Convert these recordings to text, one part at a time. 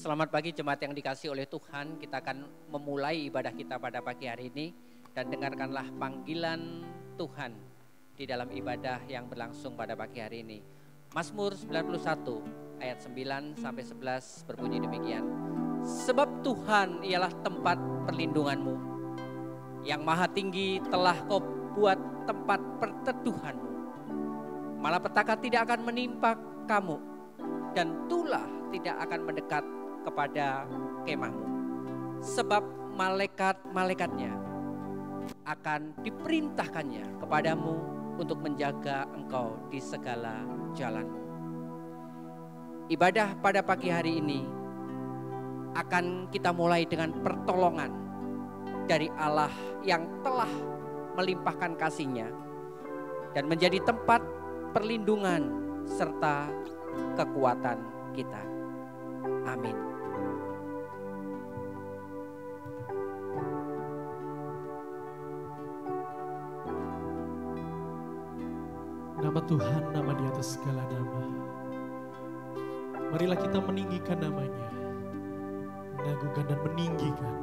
Selamat pagi jemaat yang dikasihi oleh Tuhan. Kita akan memulai ibadah kita pada pagi hari ini. Dan dengarkanlah panggilan Tuhan di dalam ibadah yang berlangsung pada pagi hari ini. Mazmur 91 ayat 9 sampai 11 berbunyi demikian. Sebab Tuhan ialah tempat perlindunganmu. Yang maha tinggi telah kau buat tempat perteduhanmu. Malapetaka tidak akan menimpa kamu. Dan tulah tidak akan mendekat kepada kemahmu. Sebab malaikat-malaikatnya akan diperintahkannya kepadamu untuk menjaga engkau di segala jalanmu. Ibadah pada pagi hari ini akan kita mulai dengan pertolongan dari Allah yang telah melimpahkan kasih-Nya dan menjadi tempat perlindungan serta kekuatan kita. Amin. Nama Tuhan, nama di atas segala nama. Marilah kita meninggikan namanya, menagungkan dan meninggikan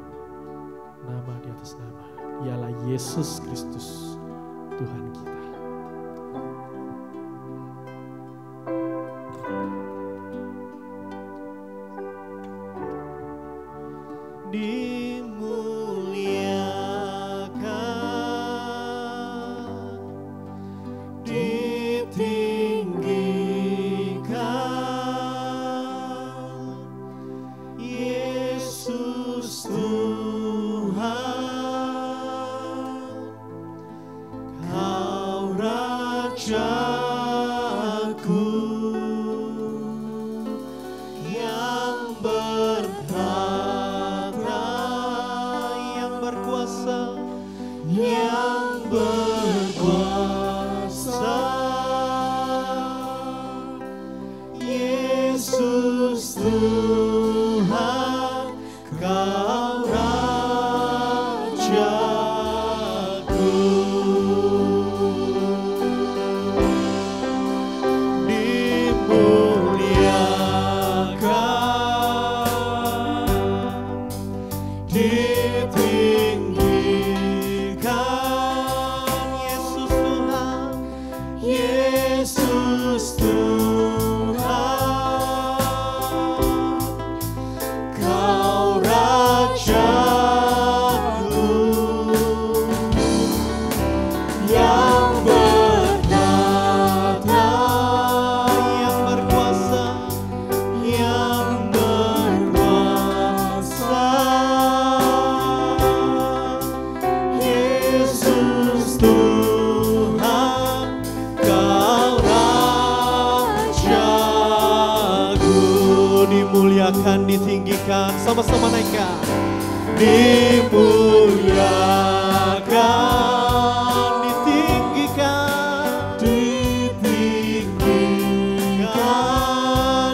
nama di atas nama. Ialah Yesus Kristus, Tuhan kita. Dimuliakan, ditinggikan, sama-sama naikkan. Dimuliakan, ditinggikan, ditinggikan.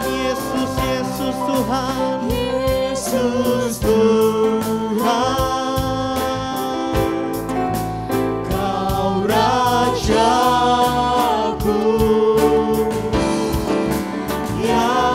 Yesus, Yesus Tuhan, Yesus Tuhan. Kau Rajaku yang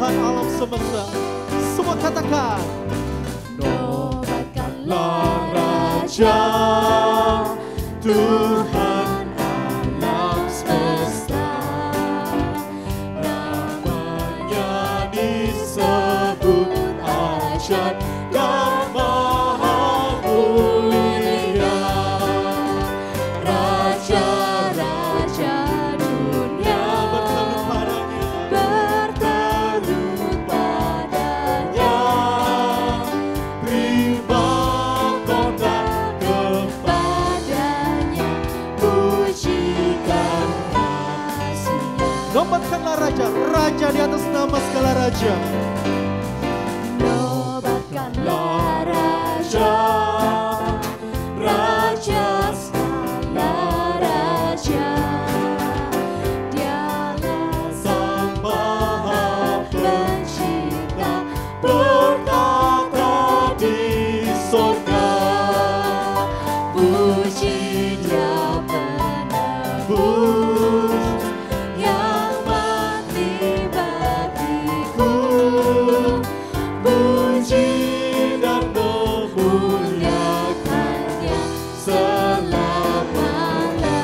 Tuhan alam semesta. Semua katakan, nobatkanlah Raja Tuhan alam semesta, namanya disebut ajaib dan maha mulia. Raja-raja dunia bertelut padanya, beri mahkota kepadanya, pujikan kasih-Nya. Nobatkanlah Raja, Raja di atas nama segala raja. Nobatkanlah Raja, Raja segala raja. Dialah Sang Maha Pencipta, bertata di sorga. Puji Dia penebus yang mati bagiku. Puji dan memuliakannya selama-lamanya.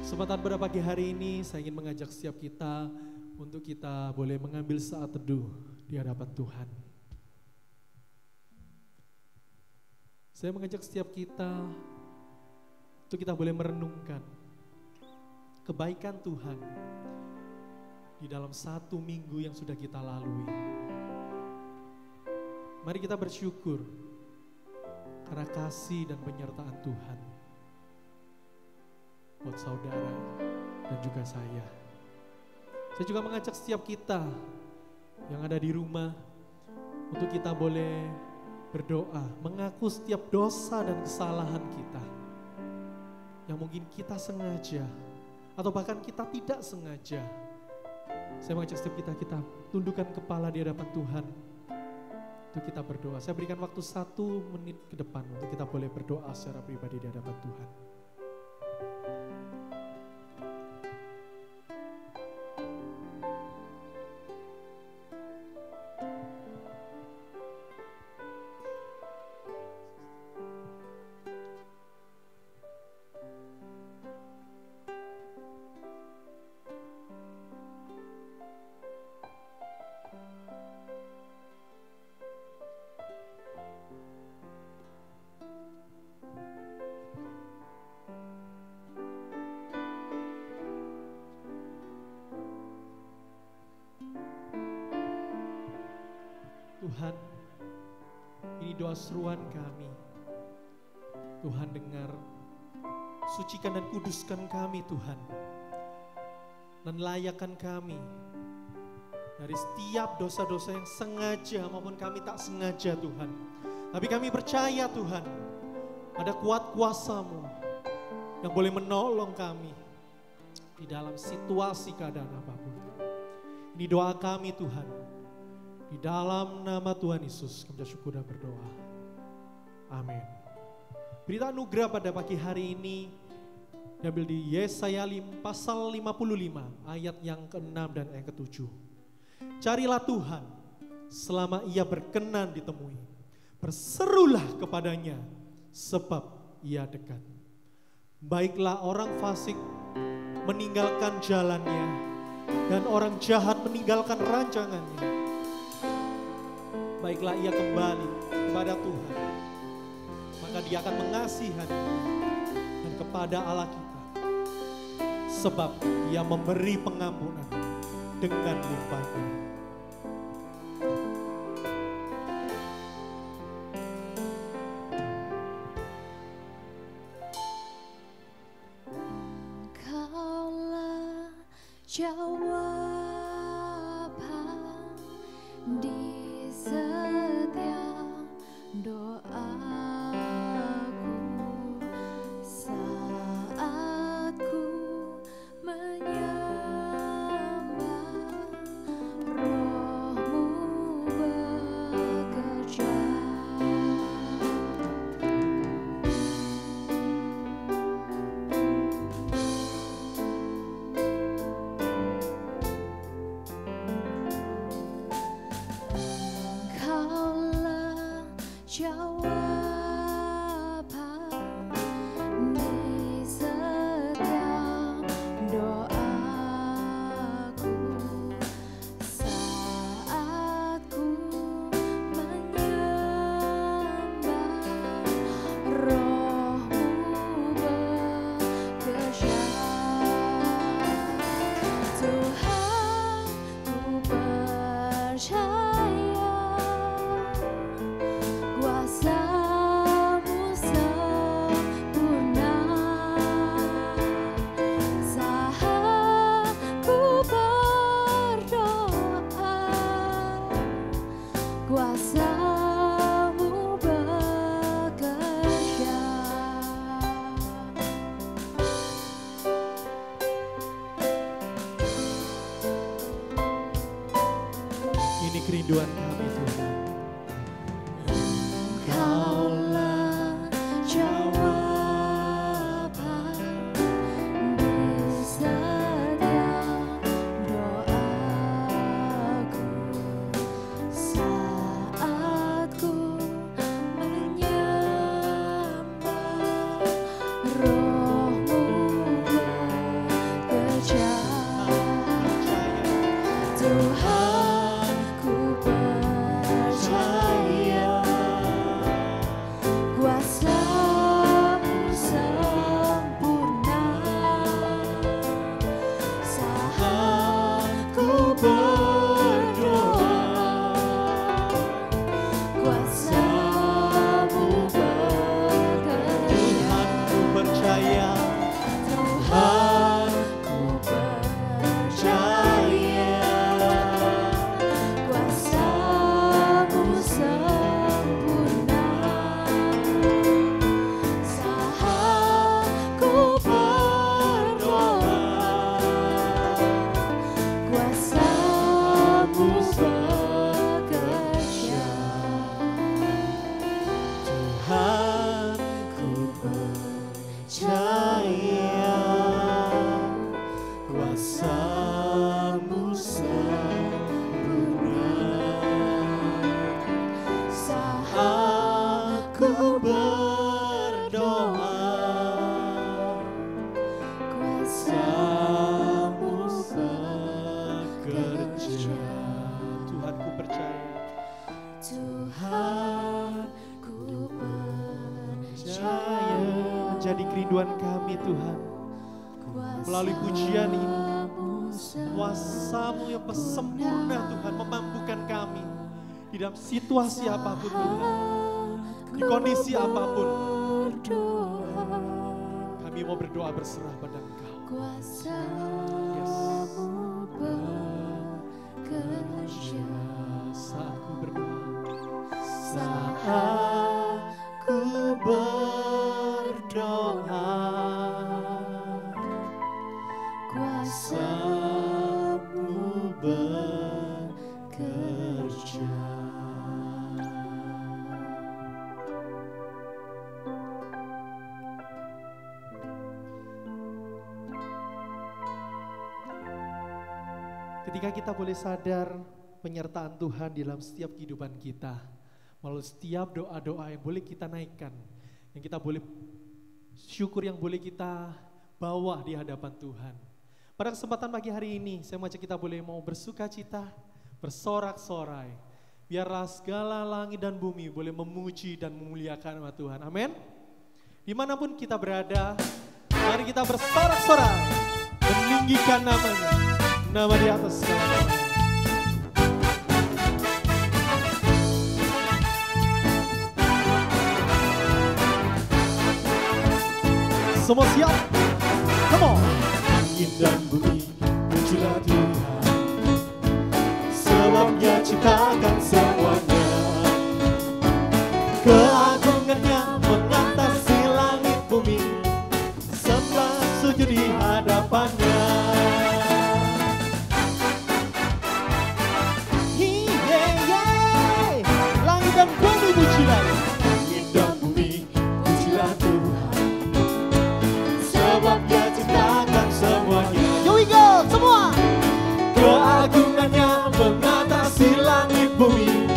Kesempatan pada pagi hari ini saya ingin mengajak setiap kita untuk kita boleh mengambil saat teduh di hadapan Tuhan. Saya mengajak setiap kita untuk kita boleh merenungkan kebaikan Tuhan di dalam 1 minggu yang sudah kita lalui. Mari kita bersyukur karena kasih dan penyertaan Tuhan buat saudara dan juga saya. Saya juga mengajak setiap kita yang ada di rumah untuk kita boleh berdoa, mengaku setiap dosa dan kesalahan kita yang mungkin kita sengaja atau bahkan kita tidak sengaja. Saya mengajak setiap kita tundukkan kepala di hadapan Tuhan untuk kita berdoa. Saya berikan waktu 1 menit ke depan untuk kita boleh berdoa secara pribadi di hadapan Tuhan. Tuhan, ini doa seruan kami. Tuhan dengar, sucikan dan kuduskan kami Tuhan. Dan layakkan kami dari setiap dosa-dosa yang sengaja maupun kami tak sengaja Tuhan. Tapi kami percaya Tuhan, ada kuat kuasa-Mu yang boleh menolong kami di dalam situasi keadaan apapun. Ini doa kami Tuhan. Di dalam nama Tuhan Yesus kami bersyukur dan berdoa. Amin. Berita anugerah pada pagi hari ini diambil di Yesaya pasal 55 ayat yang ke-6 dan yang ke-7. Carilah Tuhan selama Ia berkenan ditemui. Berserulah kepadanya sebab Ia dekat. Baiklah orang fasik meninggalkan jalannya dan orang jahat meninggalkan rancangannya. Baiklah ia kembali kepada Tuhan, maka Dia akan mengasihani dan kepada Allah kita, sebab Ia memberi pengampunan dengan limpahnya. Kaulah jawaban di setiap doaku saat ku menyembah, Roh-Mu bekerja. jawaban di setiap doaku saat ku menyembah Roh-Mu bekerja. Tuhan, ku percaya kuasa-Mu sempurna saat ku berdoa. Kuasa-Mu bekerja. Ini kerinduan kami Tuhan. Kaulah jawaban di setiap doaku saat ku menyembah Roh-Mu bekerja. Tuhan, ku percaya kuasa-Mu sempurna saat ku berdoa. Kuasa-Mu bekerja. Tuhan ku percaya. Tuhan, ku percaya kuasa-Mu sempurna saat ku berdoa. Kuasa-Mu bekerja. Tuhan ku percaya kuasa-Mu sempurna saat ku berdoa. Kuasa-Mu bekerja. Tuhan ku percaya. Tuhan, ku Percaya menjadi kerinduan kami Tuhan. Melalui pujian ini, kuasa-Mu yang sempurna Tuhan memampukan kami di dalam situasi apapun Tuhan, di kondisi apapun. Kami mau berdoa berserah pada Engkau. Kuasa-Mu bekerja. Saat ku berdoa, Saat ku berdoa, kuasa-Mu bekerja. Ketika kita boleh sadar penyertaan Tuhan di dalam setiap kehidupan kita, melalui setiap doa-doa yang boleh kita naikkan, yang kita boleh syukur, yang boleh kita bawa di hadapan Tuhan. Pada kesempatan pagi hari ini, saya mengajak kita boleh mau bersuka cita, bersorak-sorai. Biarlah segala langit dan bumi boleh memuji dan memuliakan nama Tuhan. Amin. Dimanapun kita berada, mari kita bersorak-sorai, meninggikan namanya, nama di atas segala nama. Semua siap? Come on! Langit dan bumi, pujilah Tuhan, sebab Dia ciptakan semuanya. Keagungannya mengatasi langit bumi, sembah sujud di hadapannya. Langit dan bumi, pujilah. Langit dan bumi, pujilah Tuhan, sebab Dia ciptakan semuanya. Here we go, semua. Keagungannya mengatasi langit bumi,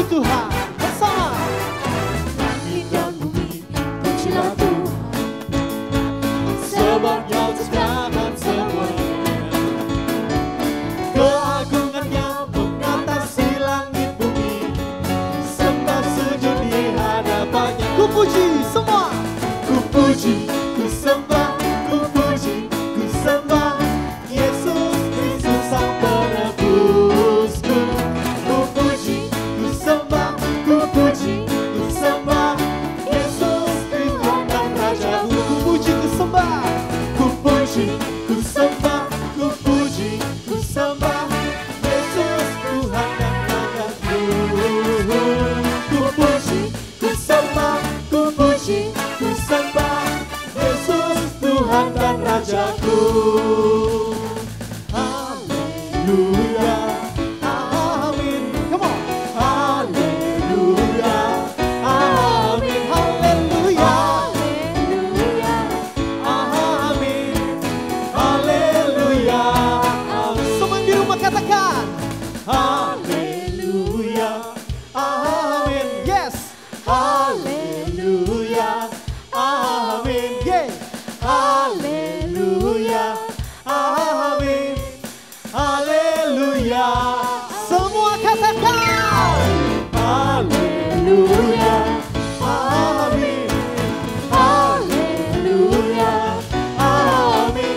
Tuhan bersama. Langit dan bumi, pujilah Tuhan, sebab Dia ciptakan semuanya. Keagungannya mengatasi langit bumi, sembah sujud di hadapannya. Ku puji semua, ku puji, ku sembah, ku puji, ku sembah Yesus Kristus Sang Penebusku. Ku puji, ku sembah, ku puji, ku sembah Yesus Tuhan dan Rajaku. Ku puji, ku sembah, ku puji, ku sembah, ku puji, ku sembah Yesus Tuhan dan Rajaku. Ku puji, ku sembah, ku puji, ku sembah Yesus Tuhan dan Rajaku. Haleluya, amin. Come on. Haleluya, amin. Haleluya, amin. Haleluya, amin. Semua di rumah katakan haleluya, amin. Yes. Haleluya, amin. Yeah. Haleluya, amin. Haleluya. Semua katakan haleluya, amin. Haleluya, amin. Haleluya, amin.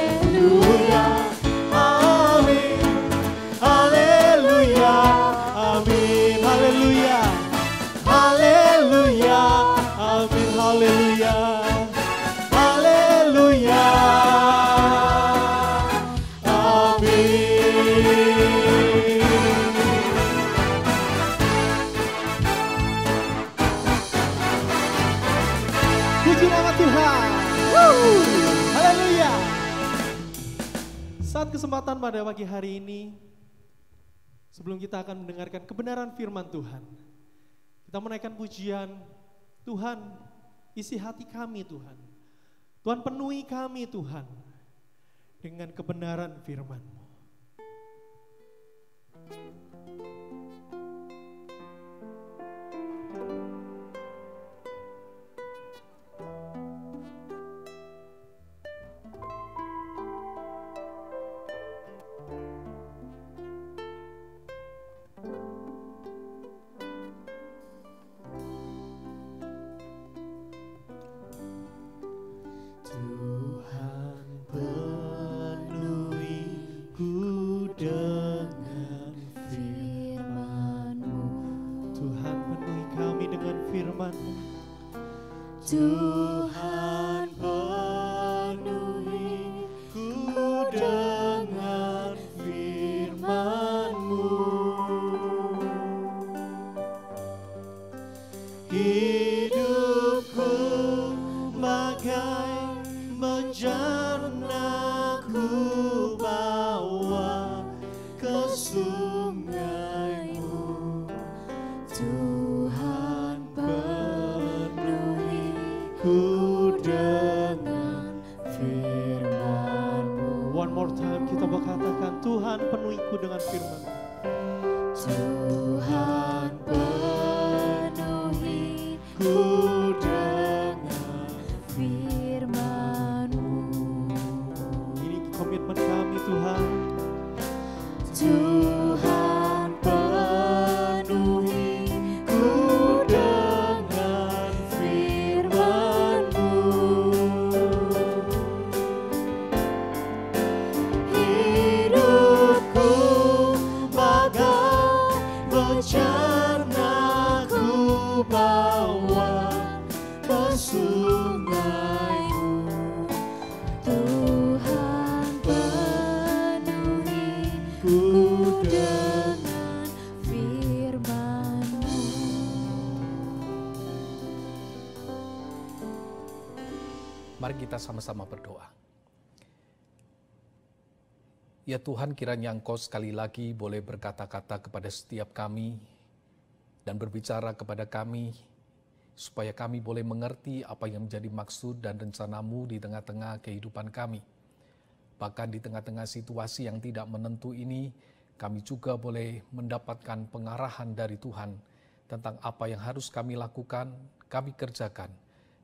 Haleluya, amin. Haleluya, haleluya, amin. Haleluya, haleluya, amin. Puji nama Tuhan. Haleluya. Saat kesempatan pada pagi hari ini, sebelum kita akan mendengarkan kebenaran firman Tuhan, kita menaikkan pujian. Tuhan, isi hati kami Tuhan. Tuhan, penuhi kami Tuhan dengan kebenaran firman-Mu. Tuhan, penuhiku dengan firman-Mu. Tuhan, penuhi kami dengan firman-Mu. Tuhan, penuhiku dengan firman-Mu. Hidupku bagai menjana, ku bawa ke sungai-Mu. Tuhan, Penuhiku dengan firman-Mu. One more time kita berkatakan, Tuhan, penuhiku dengan firman-Mu. Tuhan, Penuhiku dengan firman-Mu. ini komitmen kami Tuhan. Tuhan, Penuhiku dengan firman-Mu. Hidupku bagai bencana, ku bawa ke sungai-Mu. Tuhan, penuhiku dengan firman-Mu. Mari kita sama-sama berdoa. Ya Tuhan, kiranya Engkau sekali lagi boleh berkata-kata kepada setiap kami dan berbicara kepada kami, supaya kami boleh mengerti apa yang menjadi maksud dan rencana-Mu di tengah-tengah kehidupan kami. Bahkan di tengah-tengah situasi yang tidak menentu ini, kami juga boleh mendapatkan pengarahan dari Tuhan tentang apa yang harus kami lakukan, kami kerjakan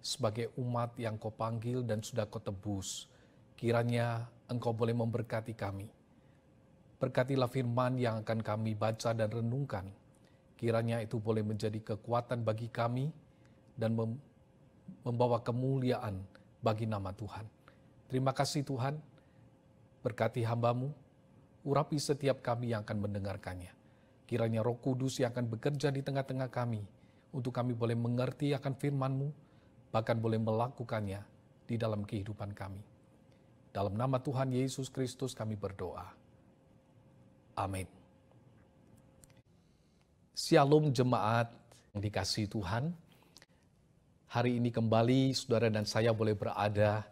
sebagai umat yang Kau panggil dan sudah Kau tebus. Kiranya Engkau boleh memberkati kami. Berkatilah firman yang akan kami baca dan renungkan. Kiranya itu boleh menjadi kekuatan bagi kami dan membawa kemuliaan bagi nama Tuhan. Terima kasih Tuhan, berkati hamba-Mu, urapi setiap kami yang akan mendengarkannya. Kiranya Roh Kudus yang akan bekerja di tengah-tengah kami, untuk kami boleh mengerti akan firman-Mu, bahkan boleh melakukannya di dalam kehidupan kami. Dalam nama Tuhan Yesus Kristus kami berdoa. Amin. Shalom jemaat yang dikasihi Tuhan. Hari ini kembali saudara dan saya boleh berada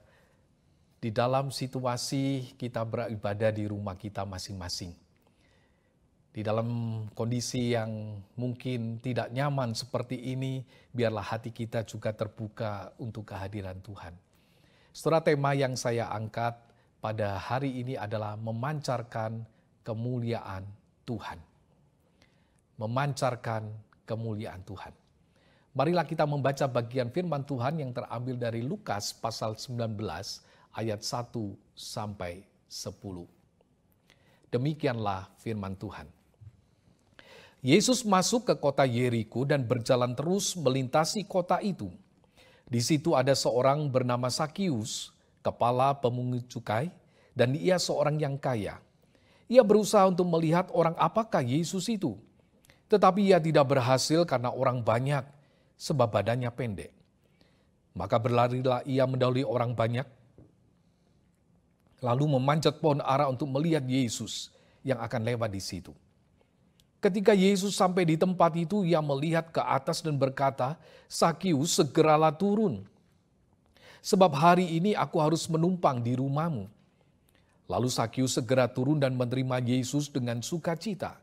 di dalam situasi kita beribadah di rumah kita masing-masing. Di dalam kondisi yang mungkin tidak nyaman seperti ini, biarlah hati kita juga terbuka untuk kehadiran Tuhan. Saudara, tema yang saya angkat pada hari ini adalah memancarkan kemuliaan Tuhan. Memancarkan kemuliaan Tuhan. Marilah kita membaca bagian firman Tuhan yang terambil dari Lukas pasal 19 ayat 1 sampai 10. Demikianlah firman Tuhan. Yesus masuk ke kota Yeriko dan berjalan terus melintasi kota itu. Di situ ada seorang bernama Sakius, kepala pemungut cukai, dan ia seorang yang kaya. Ia berusaha untuk melihat orang apakah Yesus itu. Tetapi ia tidak berhasil karena orang banyak, sebab badannya pendek. Maka berlarilah ia mendahului orang banyak, lalu memanjat pohon ara untuk melihat Yesus yang akan lewat di situ. Ketika Yesus sampai di tempat itu, ia melihat ke atas dan berkata, "Sakius, segeralah turun. Sebab hari ini aku harus menumpang di rumahmu." Lalu Sakius segera turun dan menerima Yesus dengan sukacita.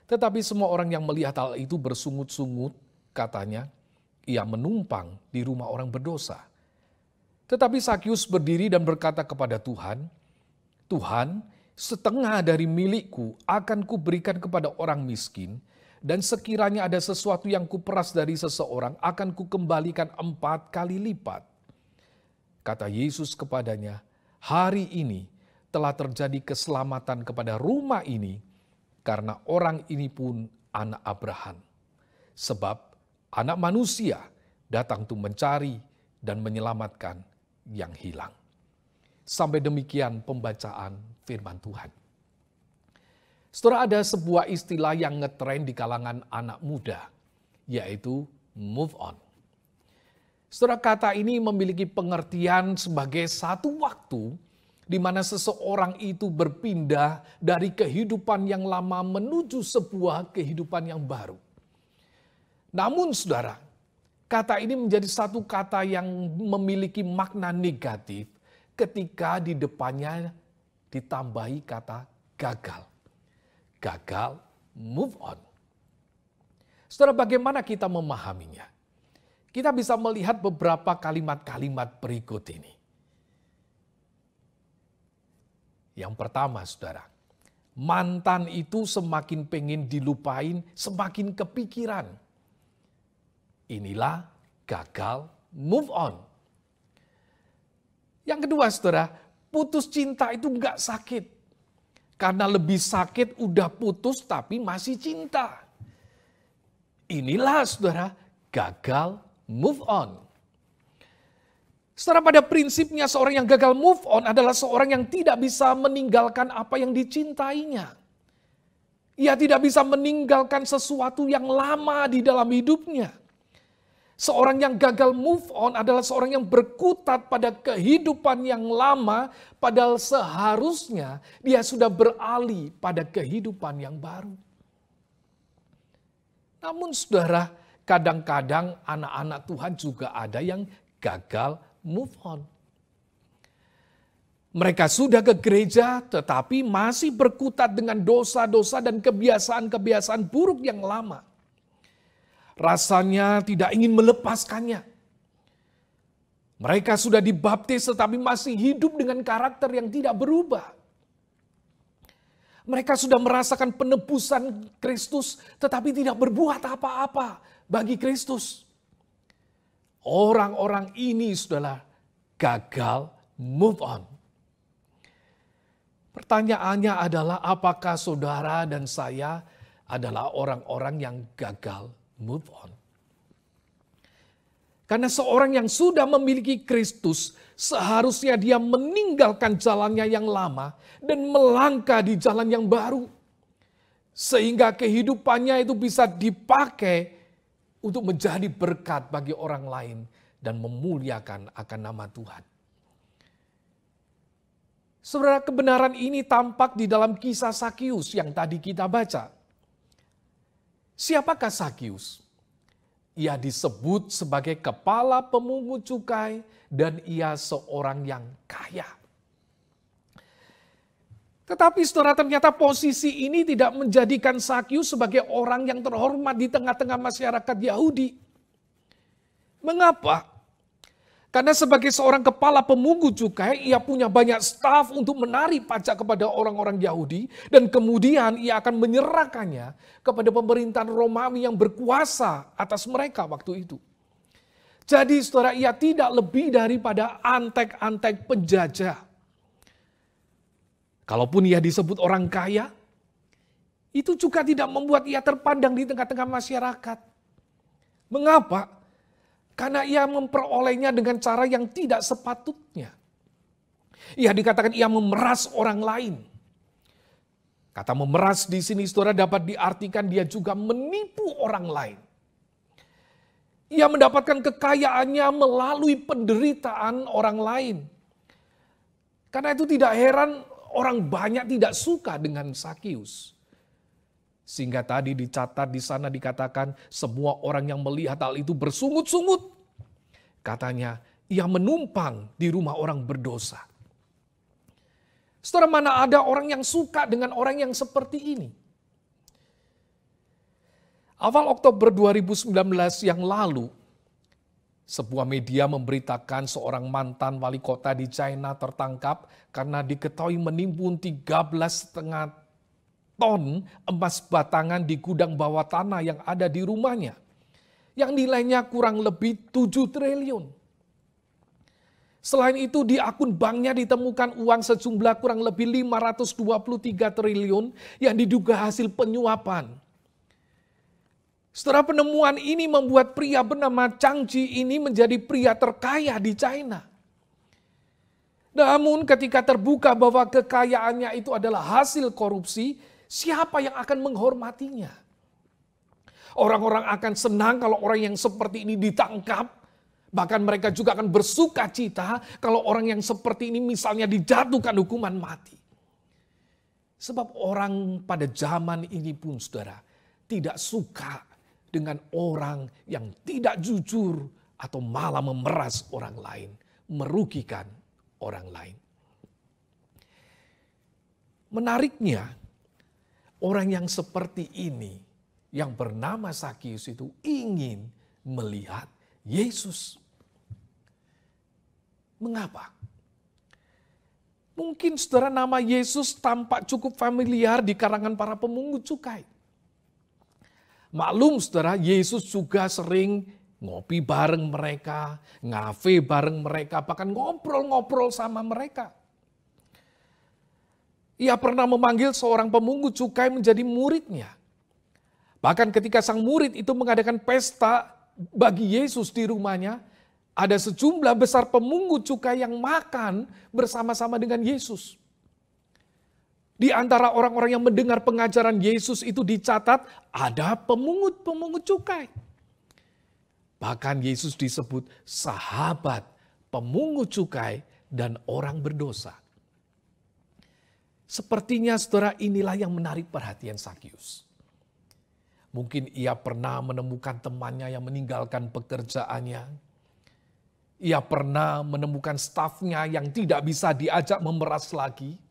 Tetapi semua orang yang melihat hal itu bersungut-sungut, katanya, ia menumpang di rumah orang berdosa. Tetapi Sakius berdiri dan berkata kepada Tuhan, "Tuhan, setengah dari milikku akan kuberikan kepada orang miskin, dan sekiranya ada sesuatu yang kuperas dari seseorang akan kukembalikan 4 kali lipat." Kata Yesus kepadanya, "Hari ini telah terjadi keselamatan kepada rumah ini, karena orang ini pun anak Abraham. Sebab anak manusia datang untuk mencari dan menyelamatkan yang hilang." Sampai demikian pembacaan firman Tuhan. Saudara, ada sebuah istilah yang ngetren di kalangan anak muda, yaitu move on. Saudara, kata ini memiliki pengertian sebagai satu waktu di mana seseorang itu berpindah dari kehidupan yang lama menuju sebuah kehidupan yang baru. Namun saudara, kata ini menjadi satu kata yang memiliki makna negatif ketika di depannya ditambahi kata gagal. Gagal, move on. Saudara, bagaimana kita memahaminya? Kita bisa melihat beberapa kalimat-kalimat berikut ini. Yang pertama, saudara, mantan itu semakin pengen dilupain, semakin kepikiran. Inilah gagal, move on. Yang kedua, saudara, putus cinta itu enggak sakit. Karena lebih sakit udah putus tapi masih cinta. Inilah, saudara, gagal, move on. Saudara, pada prinsipnya seorang yang gagal move on adalah seorang yang tidak bisa meninggalkan apa yang dicintainya. Ia tidak bisa meninggalkan sesuatu yang lama di dalam hidupnya. Seorang yang gagal move on adalah seorang yang berkutat pada kehidupan yang lama, padahal seharusnya dia sudah beralih pada kehidupan yang baru. Namun saudara, kadang-kadang anak-anak Tuhan juga ada yang gagal move on. Mereka sudah ke gereja tetapi masih berkutat dengan dosa-dosa dan kebiasaan-kebiasaan buruk yang lama. Rasanya tidak ingin melepaskannya. Mereka sudah dibaptis tetapi masih hidup dengan karakter yang tidak berubah. Mereka sudah merasakan penebusan Kristus, tetapi tidak berbuat apa-apa bagi Kristus. Orang-orang ini sudahlah gagal move on. Pertanyaannya adalah, apakah saudara dan saya adalah orang-orang yang gagal move on? Karena seorang yang sudah memiliki Kristus, seharusnya dia meninggalkan jalannya yang lama dan melangkah di jalan yang baru. Sehingga kehidupannya itu bisa dipakai untuk menjadi berkat bagi orang lain dan memuliakan akan nama Tuhan. Saudara, kebenaran ini tampak di dalam kisah Sakius yang tadi kita baca. Siapakah Sakius? Ia disebut sebagai kepala pemungut cukai dan ia seorang yang kaya. Tetapi saudara, ternyata posisi ini tidak menjadikan Sakius sebagai orang yang terhormat di tengah-tengah masyarakat Yahudi. Mengapa? Karena sebagai seorang kepala pemungut cukai, ia punya banyak staf untuk menarik pajak kepada orang-orang Yahudi. Dan kemudian ia akan menyerahkannya kepada pemerintahan Romawi yang berkuasa atas mereka waktu itu. Jadi saudara, ia tidak lebih daripada antek-antek penjajah. Kalaupun ia disebut orang kaya, itu juga tidak membuat ia terpandang di tengah-tengah masyarakat. Mengapa? Karena ia memperolehnya dengan cara yang tidak sepatutnya. Ia dikatakan ia memeras orang lain. Kata memeras di sini saudara dapat diartikan dia juga menipu orang lain. Ia mendapatkan kekayaannya melalui penderitaan orang lain. Karena itu tidak heran orang banyak tidak suka dengan Sakius. Sehingga tadi dicatat di sana dikatakan semua orang yang melihat hal itu bersungut-sungut. Katanya ia menumpang di rumah orang berdosa. Saudara, mana ada orang yang suka dengan orang yang seperti ini? Awal Oktober 2019 yang lalu, sebuah media memberitakan seorang mantan wali kota di China tertangkap karena diketahui menimbun 13,5 ton emas batangan di gudang bawah tanah yang ada di rumahnya. Yang nilainya kurang lebih 7 triliun. Selain itu di akun banknya ditemukan uang sejumlah kurang lebih 523 triliun yang diduga hasil penyuapan. Setelah penemuan ini membuat pria bernama Chang Ji ini menjadi pria terkaya di China. Namun ketika terbuka bahwa kekayaannya itu adalah hasil korupsi, siapa yang akan menghormatinya? Orang-orang akan senang kalau orang yang seperti ini ditangkap. Bahkan mereka juga akan bersuka cita kalau orang yang seperti ini misalnya dijatuhkan hukuman mati. Sebab orang pada zaman ini pun saudara tidak suka dengan orang yang tidak jujur atau malah memeras orang lain, merugikan orang lain. Menariknya, orang yang seperti ini, yang bernama Sakius itu ingin melihat Yesus. Mengapa? Mungkin saudara, nama Yesus tampak cukup familiar di kalangan para pemungut cukai. Maklum saudara, Yesus juga sering ngopi bareng mereka, ngafe bareng mereka, bahkan ngobrol-ngobrol sama mereka. Ia pernah memanggil seorang pemungut cukai menjadi muridnya. Bahkan ketika sang murid itu mengadakan pesta bagi Yesus di rumahnya, ada sejumlah besar pemungut cukai yang makan bersama-sama dengan Yesus. Di antara orang-orang yang mendengar pengajaran Yesus itu dicatat ada pemungut-pemungut cukai. Bahkan Yesus disebut sahabat pemungut cukai dan orang berdosa. Sepertinya saudara, inilah yang menarik perhatian Sakius. Mungkin ia pernah menemukan temannya yang meninggalkan pekerjaannya. Ia pernah menemukan stafnya yang tidak bisa diajak memeras lagi.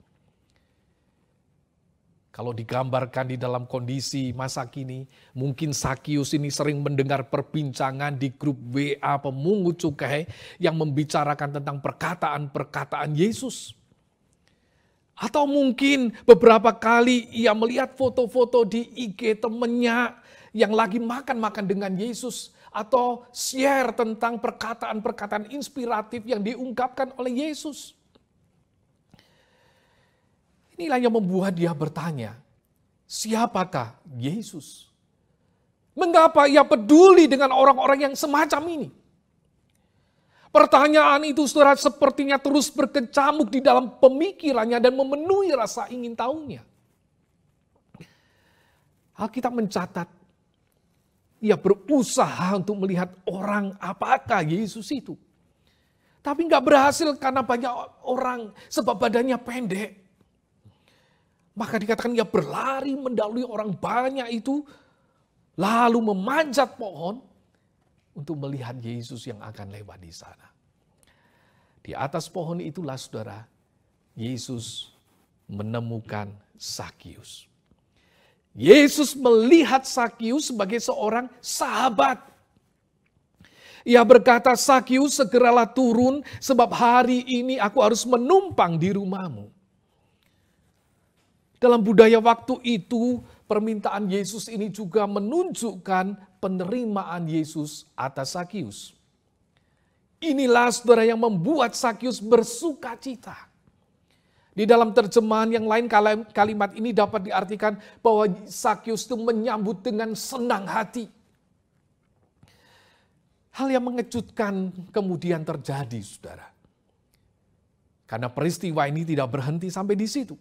Kalau digambarkan di dalam kondisi masa kini, mungkin Sakius ini sering mendengar perbincangan di grup WA pemungut cukai yang membicarakan tentang perkataan-perkataan Yesus. Atau mungkin beberapa kali ia melihat foto-foto di IG temannya yang lagi makan-makan dengan Yesus. Atau share tentang perkataan-perkataan inspiratif yang diungkapkan oleh Yesus. Inilah yang membuat dia bertanya, siapakah Yesus? Mengapa ia peduli dengan orang-orang yang semacam ini? Pertanyaan itu saudara sepertinya terus berkecamuk di dalam pemikirannya dan memenuhi rasa ingin tahunya. Alkitab mencatat, ia berusaha untuk melihat orang apakah Yesus itu. Tapi nggak berhasil karena banyak orang sebab badannya pendek. Maka dikatakan ia berlari mendahului orang banyak itu, lalu memanjat pohon untuk melihat Yesus yang akan lewat di sana. Di atas pohon itulah saudara, Yesus menemukan Sakius. Yesus melihat Sakius sebagai seorang sahabat. Ia berkata, Sakius segeralah turun sebab hari ini aku harus menumpang di rumahmu. Dalam budaya waktu itu, permintaan Yesus ini juga menunjukkan penerimaan Yesus atas Sakius. Inilah saudara yang membuat Sakius bersuka cita. Di dalam terjemahan yang lain kalimat ini dapat diartikan bahwa Sakius itu menyambut dengan senang hati. Hal yang mengejutkan kemudian terjadi saudara. Karena peristiwa ini tidak berhenti sampai di situ.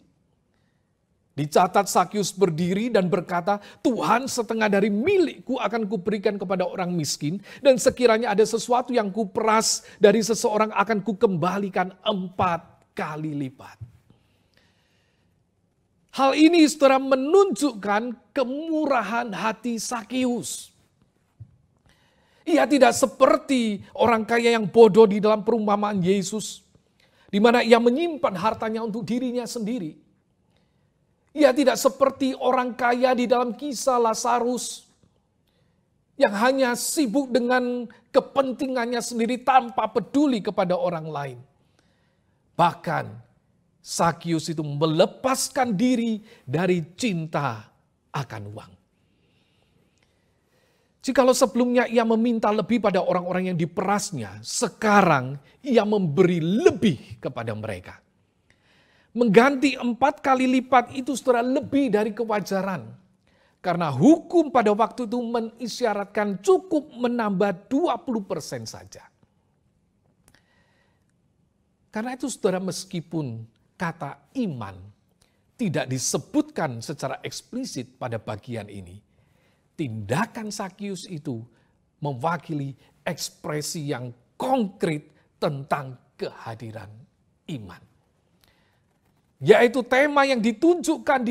Dicatat Sakius berdiri dan berkata, Tuhan setengah dari milikku akan kuberikan kepada orang miskin. Dan sekiranya ada sesuatu yang kuperas dari seseorang akan kukembalikan 4 kali lipat. Hal ini saudara menunjukkan kemurahan hati Sakius. Ia tidak seperti orang kaya yang bodoh di dalam perumpamaan Yesus. Di mana ia menyimpan hartanya untuk dirinya sendiri. Ia tidak seperti orang kaya di dalam kisah Lazarus yang hanya sibuk dengan kepentingannya sendiri tanpa peduli kepada orang lain. Bahkan Sakius itu melepaskan diri dari cinta akan uang. Jikalau sebelumnya ia meminta lebih pada orang-orang yang diperasnya, sekarang ia memberi lebih kepada mereka. Mengganti 4 kali lipat itu saudara lebih dari kewajaran. Karena hukum pada waktu itu mengisyaratkan cukup menambah 20% saja. Karena itu saudara meskipun kata iman tidak disebutkan secara eksplisit pada bagian ini. Tindakan Sakius itu mewakili ekspresi yang konkret tentang kehadiran iman. Yaitu tema yang ditunjukkan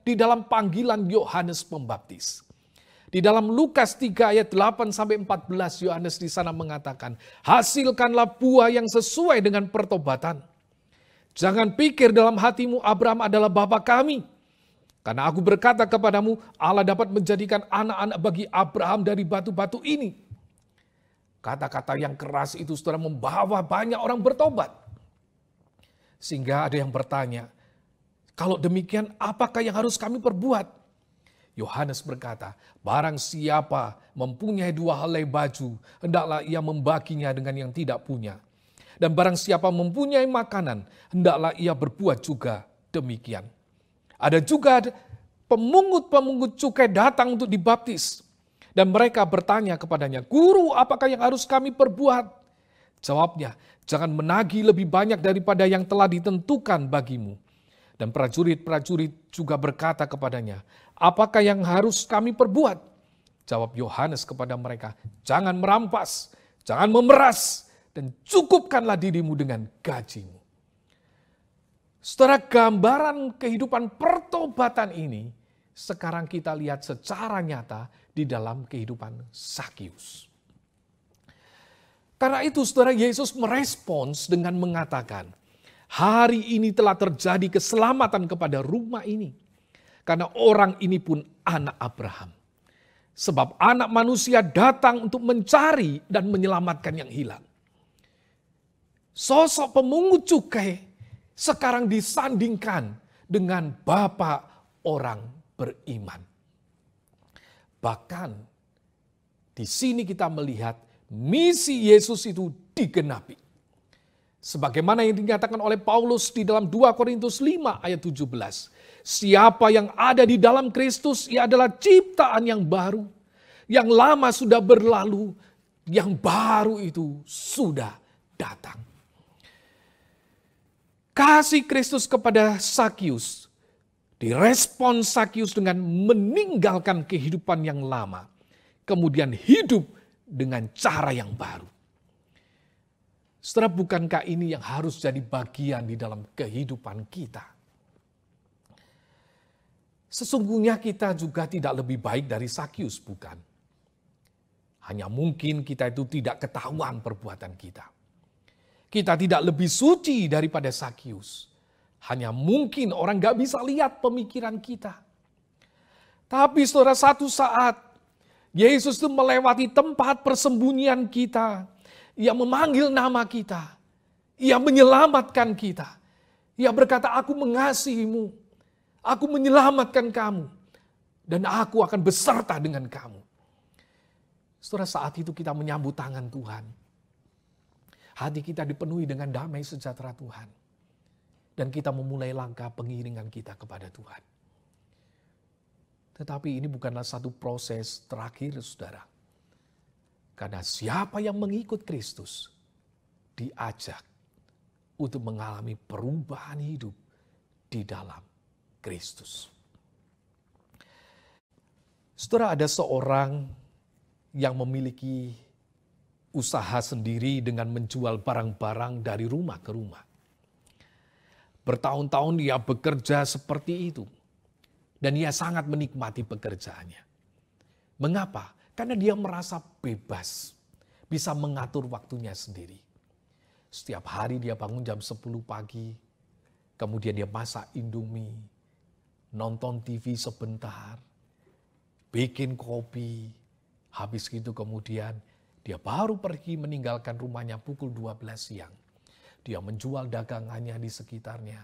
di dalam panggilan Yohanes Pembaptis. Di dalam Lukas 3 ayat 8 sampai 14 Yohanes di sana mengatakan, hasilkanlah buah yang sesuai dengan pertobatan. Jangan pikir dalam hatimu Abraham adalah bapa kami. Karena aku berkata kepadamu, Allah dapat menjadikan anak-anak bagi Abraham dari batu-batu ini. Kata-kata yang keras itu saudara membawa banyak orang bertobat. Sehingga ada yang bertanya, kalau demikian apakah yang harus kami perbuat? Yohanes berkata, barang siapa mempunyai 2 helai baju, hendaklah ia membaginya dengan yang tidak punya. Dan barang siapa mempunyai makanan, hendaklah ia berbuat juga demikian. Ada juga pemungut-pemungut cukai datang untuk dibaptis. Dan mereka bertanya kepadanya, Guru, apakah yang harus kami perbuat? Jawabnya, jangan menagih lebih banyak daripada yang telah ditentukan bagimu. Dan prajurit-prajurit juga berkata kepadanya, apakah yang harus kami perbuat? Jawab Yohanes kepada mereka, jangan merampas, jangan memeras, dan cukupkanlah dirimu dengan gajimu. Setelah gambaran kehidupan pertobatan ini, sekarang kita lihat secara nyata di dalam kehidupan Sakius. Karena itu saudara, Yesus merespons dengan mengatakan, hari ini telah terjadi keselamatan kepada rumah ini. Karena orang ini pun anak Abraham. Sebab anak manusia datang untuk mencari dan menyelamatkan yang hilang. Sosok pemungut cukai sekarang disandingkan dengan Bapa orang beriman. Bahkan di sini kita melihat misi Yesus itu digenapi. Sebagaimana yang dinyatakan oleh Paulus di dalam 2 Korintus 5 ayat 17. Siapa yang ada di dalam Kristus, ia adalah ciptaan yang baru. Yang lama sudah berlalu, yang baru itu sudah datang. Kasih Kristus kepada Sakius, direspon Sakius dengan meninggalkan kehidupan yang lama, kemudian hidup dengan cara yang baru. Saudara, bukankah ini yang harus jadi bagian di dalam kehidupan kita? Sesungguhnya kita juga tidak lebih baik dari Sakius, bukan? Hanya mungkin kita itu tidak ketahuan perbuatan kita. Kita tidak lebih suci daripada Sakius. Hanya mungkin orang gak bisa lihat pemikiran kita. Tapi saudara, satu saat Yesus itu melewati tempat persembunyian kita. Ia memanggil nama kita. Ia menyelamatkan kita. Ia berkata, aku mengasihimu. Aku menyelamatkan kamu. Dan aku akan beserta dengan kamu. Saudara, saat itu kita menyambut tangan Tuhan. Hati kita dipenuhi dengan damai sejahtera Tuhan. Dan kita memulai langkah pengiringan kita kepada Tuhan. Tetapi ini bukanlah satu proses terakhir, saudara. Karena siapa yang mengikut Kristus diajak untuk mengalami perubahan hidup di dalam Kristus. Saudara, ada seorang yang memiliki usaha sendiri dengan menjual barang-barang dari rumah ke rumah. Bertahun-tahun dia bekerja seperti itu. Dan ia sangat menikmati pekerjaannya. Mengapa? Karena dia merasa bebas. Bisa mengatur waktunya sendiri. Setiap hari dia bangun jam 10 pagi. Kemudian dia masak Indomie. Nonton TV sebentar. Bikin kopi. Habis itu kemudian dia baru pergi meninggalkan rumahnya pukul 12 siang. Dia menjual dagangannya di sekitarnya.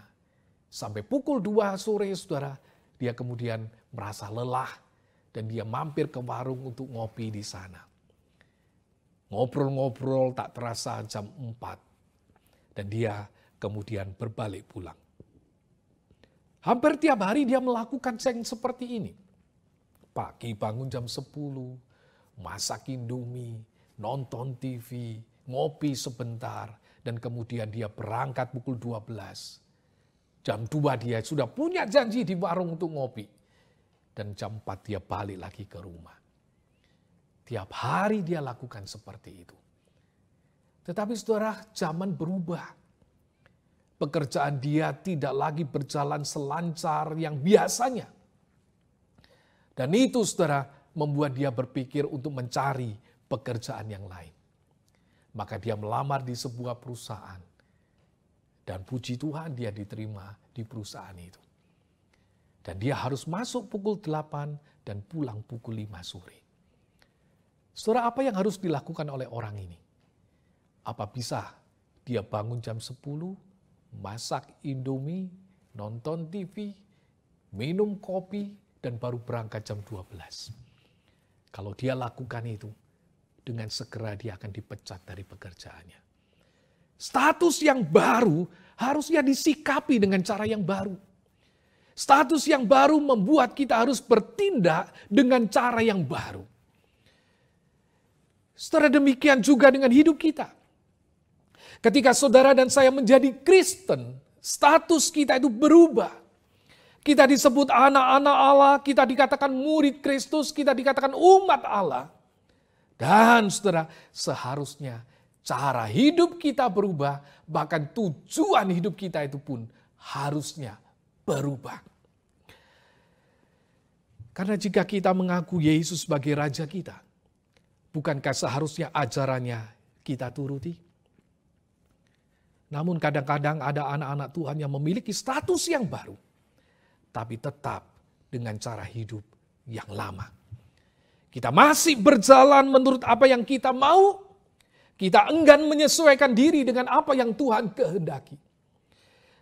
Sampai pukul 2 sore, saudara, dia kemudian merasa lelah. Dan dia mampir ke warung untuk ngopi di sana. Ngobrol-ngobrol tak terasa jam 4. Dan dia kemudian berbalik pulang. Hampir tiap hari dia melakukan yang seperti ini. Pagi bangun jam 10, masak Indomie, nonton TV, ngopi sebentar, dan kemudian dia berangkat pukul 12. Jam 2 dia sudah punya janji di warung untuk ngopi. Dan jam 4 dia balik lagi ke rumah. Tiap hari dia lakukan seperti itu. Tetapi saudara, zaman berubah. Pekerjaan dia tidak lagi berjalan selancar yang biasanya. Dan itu saudara membuat dia berpikir untuk mencari pekerjaan yang lain. Maka dia melamar di sebuah perusahaan. Dan puji Tuhan dia diterima di perusahaan itu. Dan dia harus masuk pukul 8 dan pulang pukul 5 sore. Saudara, apa yang harus dilakukan oleh orang ini? Apa bisa dia bangun jam 10, masak Indomie, nonton TV, minum kopi, dan baru berangkat jam 12? Kalau dia lakukan itu, dengan segera dia akan dipecat dari pekerjaannya. Status yang baru harusnya disikapi dengan cara yang baru. Status yang baru membuat kita harus bertindak dengan cara yang baru. Saudara, demikian juga dengan hidup kita. Ketika saudara dan saya menjadi Kristen, status kita itu berubah. Kita disebut anak-anak Allah, kita dikatakan murid Kristus, kita dikatakan umat Allah. Dan saudara, seharusnya cara hidup kita berubah, bahkan tujuan hidup kita itu pun harusnya berubah. Karena jika kita mengaku Yesus sebagai Raja kita, bukankah seharusnya ajarannya kita turuti? Namun kadang-kadang ada anak-anak Tuhan yang memiliki status yang baru, tapi tetap dengan cara hidup yang lama. Kita masih berjalan menurut apa yang kita mau. Kita enggan menyesuaikan diri dengan apa yang Tuhan kehendaki.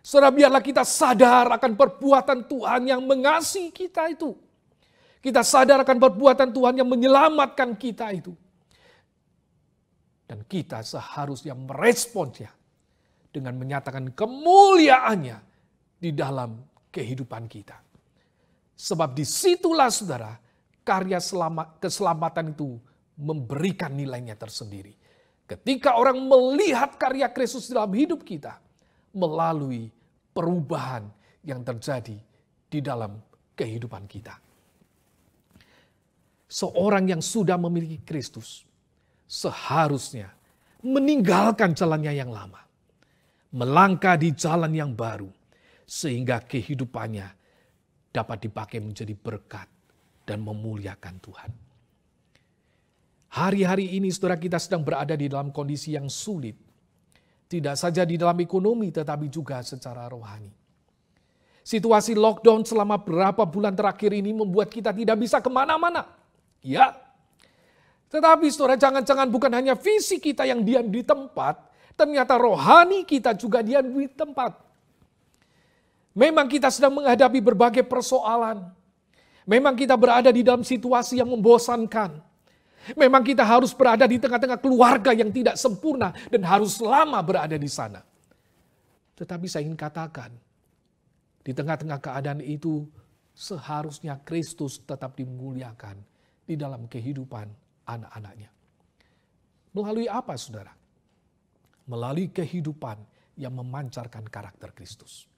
Saudara, biarlah kita sadar akan perbuatan Tuhan yang mengasihi kita itu. Kita sadar akan perbuatan Tuhan yang menyelamatkan kita itu. Dan kita seharusnya meresponsnya dengan menyatakan kemuliaannya di dalam kehidupan kita. Sebab disitulah saudara, karya keselamatan itu memberikan nilainya tersendiri. Ketika orang melihat karya Kristus dalam hidup kita, melalui perubahan yang terjadi di dalam kehidupan kita. Seorang yang sudah memiliki Kristus seharusnya meninggalkan jalannya yang lama, melangkah di jalan yang baru, sehingga kehidupannya dapat dipakai menjadi berkat dan memuliakan Tuhan. Hari-hari ini saudara, kita sedang berada di dalam kondisi yang sulit. Tidak saja di dalam ekonomi, tetapi juga secara rohani. Situasi lockdown selama beberapa bulan terakhir ini membuat kita tidak bisa kemana-mana. Ya, tetapi saudara, jangan-jangan bukan hanya fisik kita yang diam di tempat, ternyata rohani kita juga diam di tempat. Memang kita sedang menghadapi berbagai persoalan. Memang kita berada di dalam situasi yang membosankan. Memang kita harus berada di tengah-tengah keluarga yang tidak sempurna dan harus lama berada di sana. Tetapi saya ingin katakan, di tengah-tengah keadaan itu seharusnya Kristus tetap dimuliakan di dalam kehidupan anak-anaknya. Melalui apa saudara? Melalui kehidupan yang memancarkan karakter Kristus.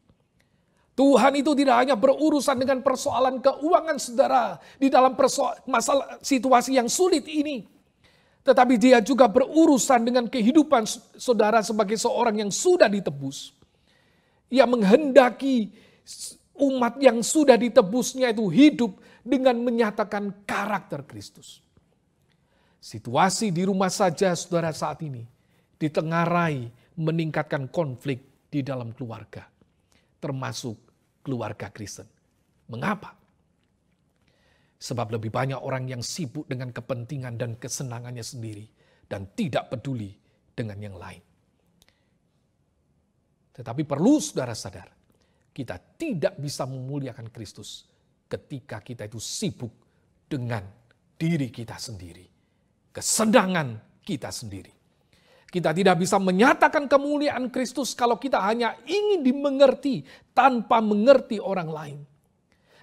Tuhan itu tidak hanya berurusan dengan persoalan keuangan saudara di dalam masalah situasi yang sulit ini. Tetapi dia juga berurusan dengan kehidupan saudara sebagai seorang yang sudah ditebus. Ia menghendaki umat yang sudah ditebusnya itu hidup dengan menyatakan karakter Kristus. Situasi di rumah saja saudara saat ini ditengarai meningkatkan konflik di dalam keluarga, termasuk keluarga Kristen. Mengapa? Sebab lebih banyak orang yang sibuk dengan kepentingan dan kesenangannya sendiri dan tidak peduli dengan yang lain. Tetapi perlu saudara sadar, kita tidak bisa memuliakan Kristus ketika kita itu sibuk dengan diri kita sendiri, kesenangan kita sendiri. Kita tidak bisa menyatakan kemuliaan Kristus kalau kita hanya ingin dimengerti tanpa mengerti orang lain.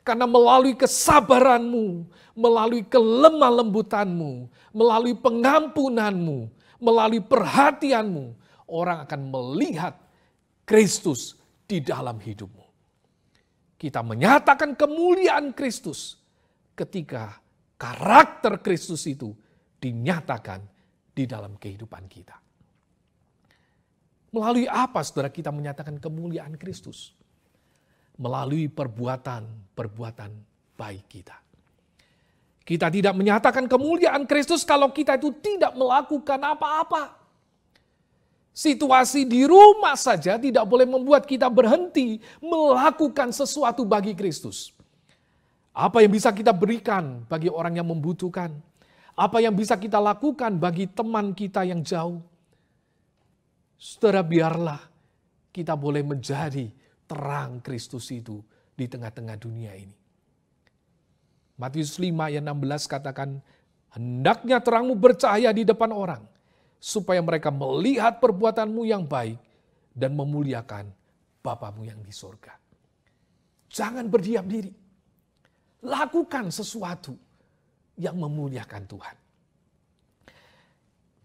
Karena melalui kesabaranmu, melalui kelemah lembutanmu, melalui pengampunanmu, melalui perhatianmu, orang akan melihat Kristus di dalam hidupmu. Kita menyatakan kemuliaan Kristus ketika karakter Kristus itu dinyatakan di dalam kehidupan kita. Melalui apa saudara kita menyatakan kemuliaan Kristus? Melalui perbuatan baik kita. Kita tidak menyatakan kemuliaan Kristus kalau kita itu tidak melakukan apa-apa. Situasi di rumah saja tidak boleh membuat kita berhenti melakukan sesuatu bagi Kristus. Apa yang bisa kita berikan bagi orang yang membutuhkan? Apa yang bisa kita lakukan bagi teman kita yang jauh? Saudara, biarlah kita boleh menjadi terang Kristus itu di tengah-tengah dunia ini. Matius 5 ayat 16 katakan, hendaknya terangmu bercahaya di depan orang, supaya mereka melihat perbuatanmu yang baik dan memuliakan Bapamu yang di sorga. Jangan berdiam diri. Lakukan sesuatu yang memuliakan Tuhan.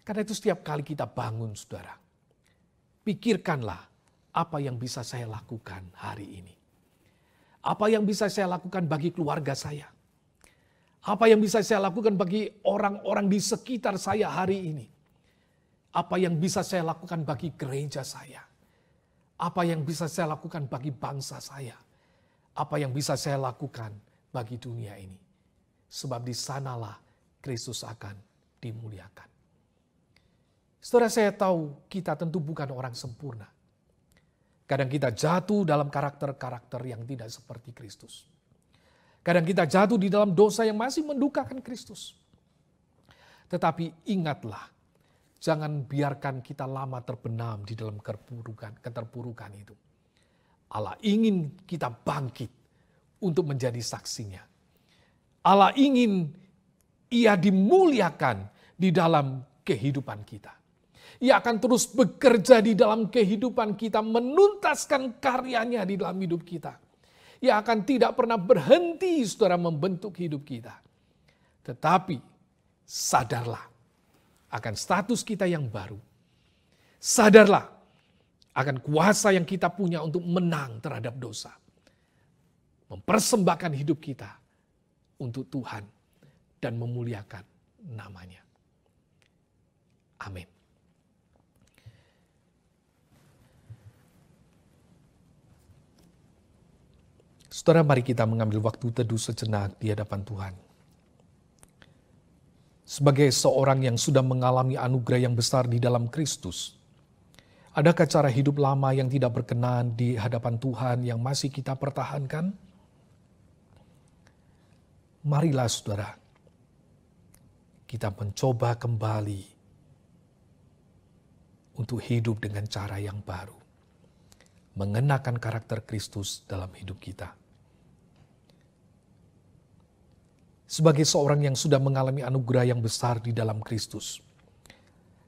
Karena itu setiap kali kita bangun saudara, pikirkanlah apa yang bisa saya lakukan hari ini. Apa yang bisa saya lakukan bagi keluarga saya. Apa yang bisa saya lakukan bagi orang-orang di sekitar saya hari ini. Apa yang bisa saya lakukan bagi gereja saya. Apa yang bisa saya lakukan bagi bangsa saya. Apa yang bisa saya lakukan bagi dunia ini. Sebab di sanalah Kristus akan dimuliakan. Saudara, saya tahu kita tentu bukan orang sempurna. Kadang kita jatuh dalam karakter-karakter yang tidak seperti Kristus. Kadang kita jatuh di dalam dosa yang masih mendukakan Kristus. Tetapi ingatlah, jangan biarkan kita lama terbenam di dalam keterpurukan itu. Allah ingin kita bangkit untuk menjadi saksinya. Allah ingin Ia dimuliakan di dalam kehidupan kita. Ia akan terus bekerja di dalam kehidupan kita, menuntaskan karyanya di dalam hidup kita. Ia akan tidak pernah berhenti, saudara, membentuk hidup kita. Tetapi sadarlah akan status kita yang baru. Sadarlah akan kuasa yang kita punya untuk menang terhadap dosa. Mempersembahkan hidup kita untuk Tuhan dan memuliakan namanya. Amin. Saudara, mari kita mengambil waktu teduh sejenak di hadapan Tuhan. Sebagai seorang yang sudah mengalami anugerah yang besar di dalam Kristus, adakah cara hidup lama yang tidak berkenan di hadapan Tuhan yang masih kita pertahankan? Marilah saudara, kita mencoba kembali untuk hidup dengan cara yang baru. Mengenakan karakter Kristus dalam hidup kita. Sebagai seorang yang sudah mengalami anugerah yang besar di dalam Kristus,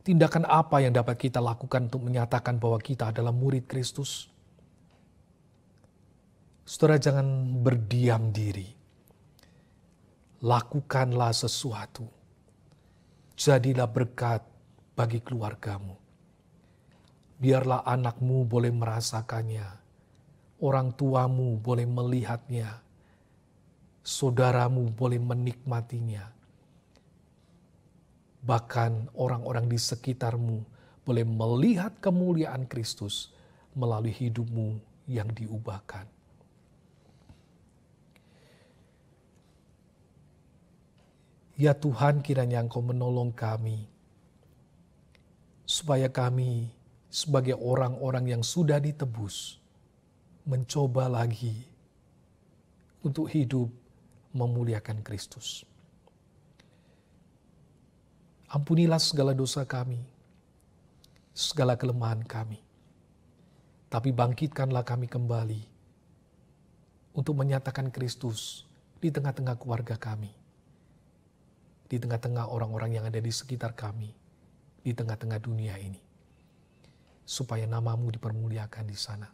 tindakan apa yang dapat kita lakukan untuk menyatakan bahwa kita adalah murid Kristus? Saudara, jangan berdiam diri. Lakukanlah sesuatu. Jadilah berkat bagi keluargamu. Biarlah anakmu boleh merasakannya. Orang tuamu boleh melihatnya. Saudaramu boleh menikmatinya. Bahkan orang-orang di sekitarmu boleh melihat kemuliaan Kristus melalui hidupmu yang diubahkan. Ya Tuhan, kiranya Engkau menolong kami, supaya kami sebagai orang-orang yang sudah ditebus, mencoba lagi untuk hidup memuliakan Kristus. Ampunilah segala dosa kami, segala kelemahan kami, tapi bangkitkanlah kami kembali untuk menyatakan Kristus di tengah-tengah keluarga kami, di tengah-tengah orang-orang yang ada di sekitar kami, di tengah-tengah dunia ini, supaya namamu dipermuliakan di sana.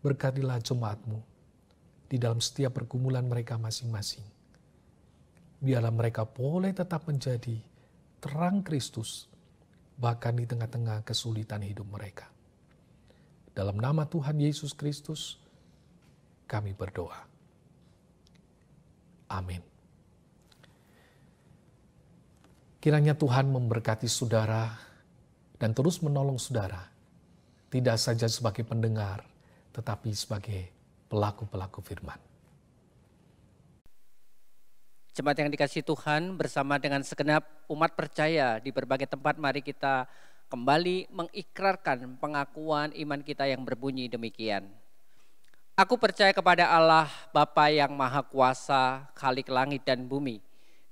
Berkatilah jemaatmu di dalam setiap pergumulan mereka masing-masing. Biarlah mereka boleh tetap menjadi terang Kristus, bahkan di tengah-tengah kesulitan hidup mereka. Dalam nama Tuhan Yesus Kristus, kami berdoa. Amin. Kiranya Tuhan memberkati saudara dan terus menolong saudara, tidak saja sebagai pendengar, tetapi sebagai pelaku-pelaku firman. Jemaat yang dikasihi Tuhan, bersama dengan segenap umat percaya di berbagai tempat, mari kita kembali mengikrarkan pengakuan iman kita yang berbunyi demikian. Aku percaya kepada Allah, Bapa yang Maha Kuasa, Khalik langit dan bumi,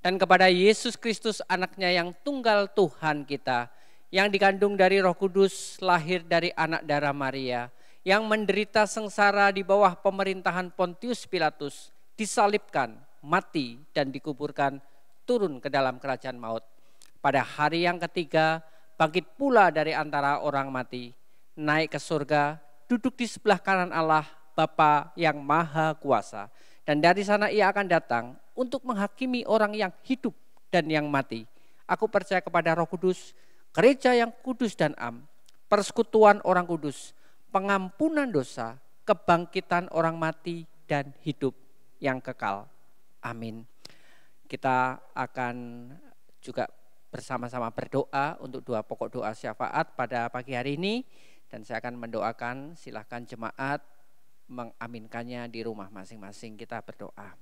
dan kepada Yesus Kristus anaknya yang tunggal Tuhan kita, yang dikandung dari Roh Kudus, lahir dari anak darah Maria, yang menderita sengsara di bawah pemerintahan Pontius Pilatus, disalibkan, mati dan dikuburkan, turun ke dalam kerajaan maut. Pada hari yang ketiga, bangkit pula dari antara orang mati, naik ke surga, duduk di sebelah kanan Allah, Bapa yang Maha Kuasa. Dan dari sana ia akan datang untuk menghakimi orang yang hidup dan yang mati. Aku percaya kepada Roh Kudus, gereja yang kudus dan am, persekutuan orang kudus, pengampunan dosa, kebangkitan orang mati, dan hidup yang kekal. Amin. Kita akan juga bersama-sama berdoa untuk dua pokok doa syafaat pada pagi hari ini. Dan saya akan mendoakan, silakan jemaat mengaminkannya di rumah masing-masing. Kita berdoa.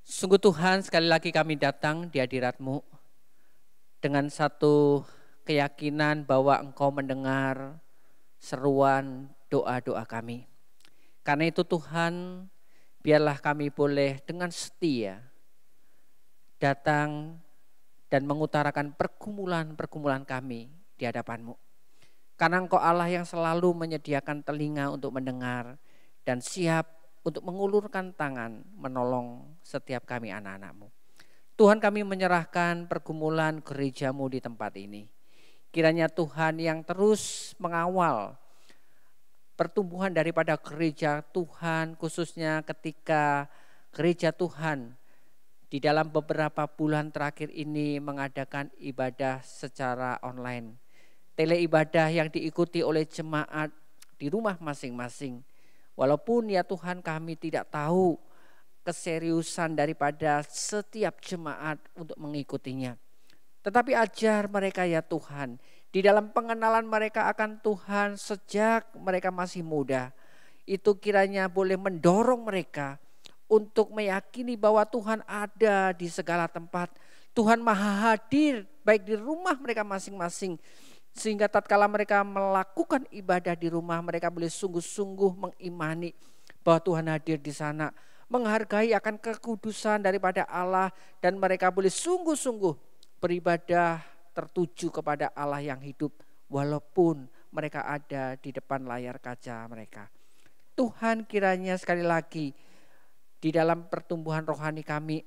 Sungguh Tuhan, sekali lagi kami datang di hadirat-Mu dengan satu keyakinan bahwa Engkau mendengar seruan doa-doa kami. Karena itu Tuhan, biarlah kami boleh dengan setia datang dan mengutarakan pergumulan-pergumulan kami di hadapan-Mu. Karena Engkau Allah yang selalu menyediakan telinga untuk mendengar dan siap untuk mengulurkan tangan menolong setiap kami anak-anak-Mu. Tuhan, kami menyerahkan pergumulan gereja-Mu di tempat ini. Kiranya Tuhan yang terus mengawal pertumbuhan daripada gereja Tuhan, khususnya ketika gereja Tuhan di dalam beberapa bulan terakhir ini mengadakan ibadah secara online. Teleibadah yang diikuti oleh jemaat di rumah masing-masing. Walaupun ya Tuhan kami tidak tahu keseriusan daripada setiap jemaat untuk mengikutinya. Tetapi ajar mereka ya Tuhan, di dalam pengenalan mereka akan Tuhan sejak mereka masih muda. Itu kiranya boleh mendorong mereka untuk meyakini bahwa Tuhan ada di segala tempat. Tuhan maha hadir baik di rumah mereka masing-masing. Sehingga tatkala mereka melakukan ibadah di rumah, mereka boleh sungguh-sungguh mengimani bahwa Tuhan hadir di sana. Menghargai akan kekudusan daripada Allah, dan mereka boleh sungguh-sungguh beribadah tertuju kepada Allah yang hidup. Walaupun mereka ada di depan layar kaca mereka. Tuhan, kiranya sekali lagi di dalam pertumbuhan rohani kami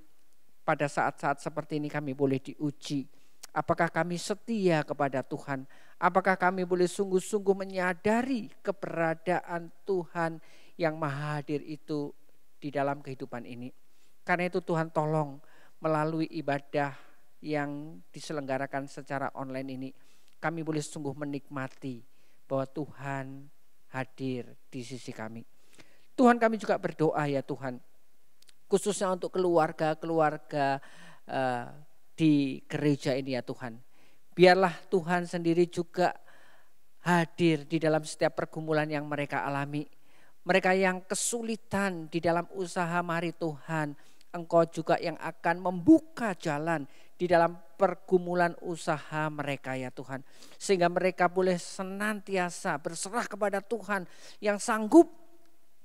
pada saat-saat seperti ini kami boleh diuji. Apakah kami setia kepada Tuhan? Apakah kami boleh sungguh-sungguh menyadari keberadaan Tuhan yang maha hadir itu di dalam kehidupan ini? Karena itu Tuhan tolong melalui ibadah yang diselenggarakan secara online ini, kami boleh sungguh menikmati bahwa Tuhan hadir di sisi kami. Tuhan, kami juga berdoa ya Tuhan, khususnya untuk keluarga-keluarga di gereja ini ya Tuhan. Biarlah Tuhan sendiri juga hadir di dalam setiap pergumulan yang mereka alami. Mereka yang kesulitan di dalam usaha, mari Tuhan, Engkau juga yang akan membuka jalan di dalam pergumulan usaha mereka ya Tuhan. Sehingga mereka boleh senantiasa berserah kepada Tuhan yang sanggup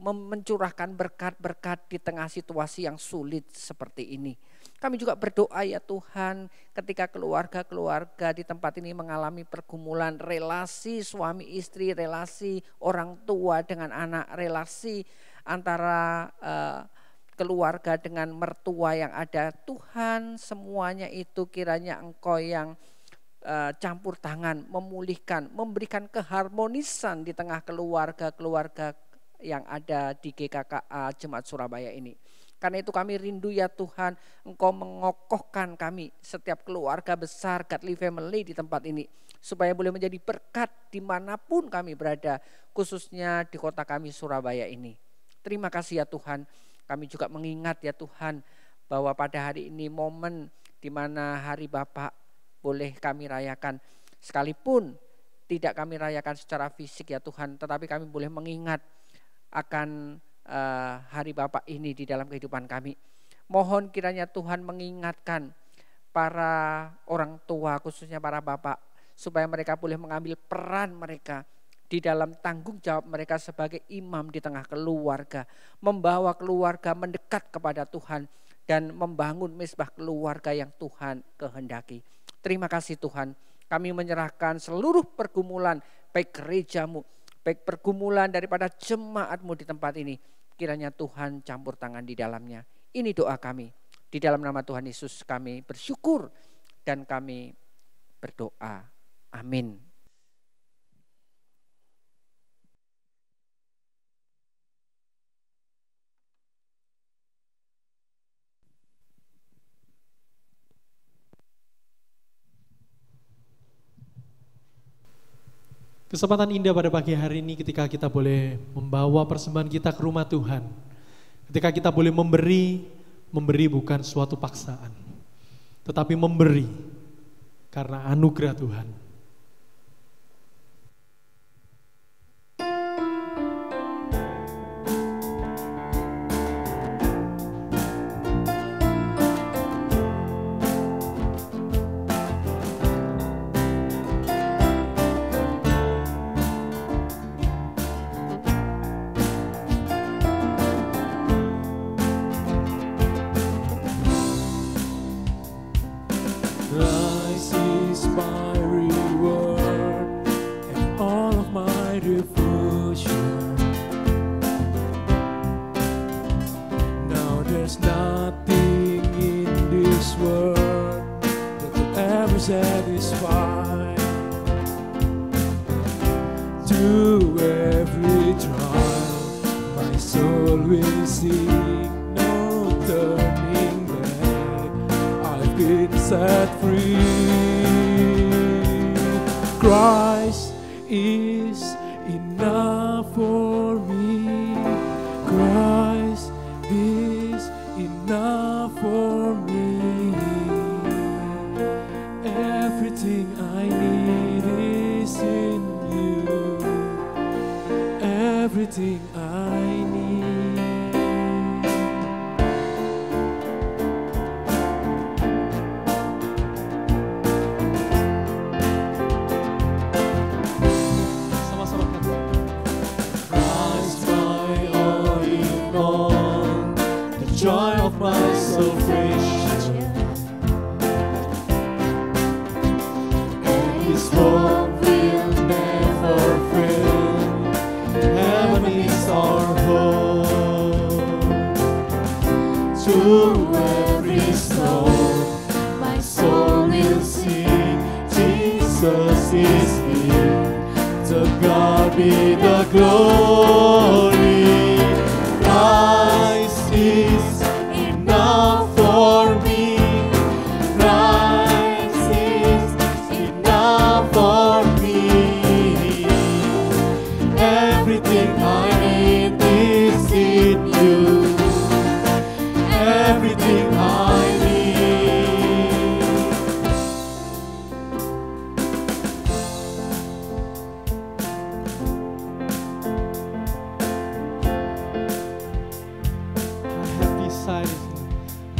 mencurahkan berkat-berkat di tengah situasi yang sulit seperti ini. Kami juga berdoa ya Tuhan, ketika keluarga-keluarga di tempat ini mengalami pergumulan relasi suami istri, relasi orang tua dengan anak, relasi antara keluarga dengan mertua yang ada. Tuhan, semuanya itu kiranya Engkau yang campur tangan, memulihkan, memberikan keharmonisan di tengah keluarga-keluarga yang ada di GKKA Jemaat Surabaya ini. Karena itu kami rindu ya Tuhan, Engkau mengokohkan kami, setiap keluarga besar Godly Family di tempat ini. Supaya boleh menjadi berkat dimanapun kami berada, khususnya di kota kami Surabaya ini. Terima kasih ya Tuhan, kami juga mengingat ya Tuhan, bahwa pada hari ini momen di mana Hari Bapa boleh kami rayakan. Sekalipun tidak kami rayakan secara fisik ya Tuhan, tetapi kami boleh mengingat akan Hari Bapa ini di dalam kehidupan kami. Mohon kiranya Tuhan mengingatkan para orang tua, khususnya para bapak, supaya mereka boleh mengambil peran mereka di dalam tanggung jawab mereka sebagai imam di tengah keluarga, membawa keluarga mendekat kepada Tuhan dan membangun mesbah keluarga yang Tuhan kehendaki. Terima kasih Tuhan, kami menyerahkan seluruh pergumulan baik gereja-Mu, baik pergumulan daripada jemaat-Mu di tempat ini. Kiranya Tuhan campur tangan di dalamnya. Ini doa kami. Di dalam nama Tuhan Yesus kami bersyukur dan kami berdoa. Amin. Kesempatan indah pada pagi hari ini ketika kita boleh membawa persembahan kita ke rumah Tuhan. Ketika kita boleh memberi bukan suatu paksaan, tetapi memberi karena anugerah Tuhan. Christ is my reward and all satisfied. To every trial, my soul will sing, no turning back. I've been set free. Christ is enough for me. Christ is enough for me. Everything I need is in you. Everything I need. Sama-sama katakan. Christ my all in all, the joy of my salvation, and His hope will never fail. Heaven is our home. To every storm, my soul will sing, Jesus is here. To God be the glory. Christ is enough for me. Christ is enough for me. Everything I need is in you. Everything I need.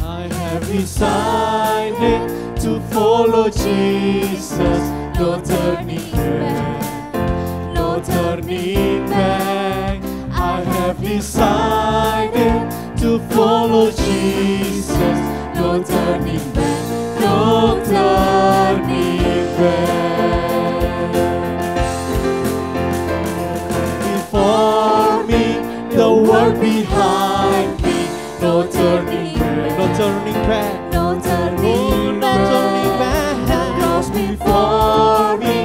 I have have decided to follow Jesus. No turning back, no turning back. I have decided to follow Jesus. No turning back, no turning back. Before me, the world behind me. No turning back, no turning back, no turning back, no turning back. Cross before me,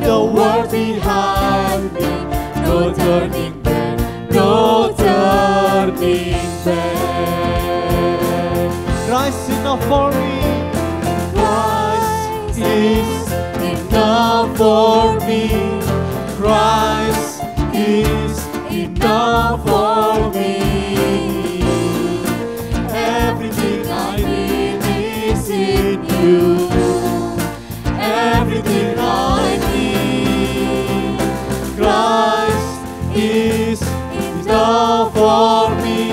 the world behind me. No turning back, no turning back. Christ enough for me. Christ is enough for me. Christ is enough for me. Everything I need is in you. Everything I need. Christ is enough for me.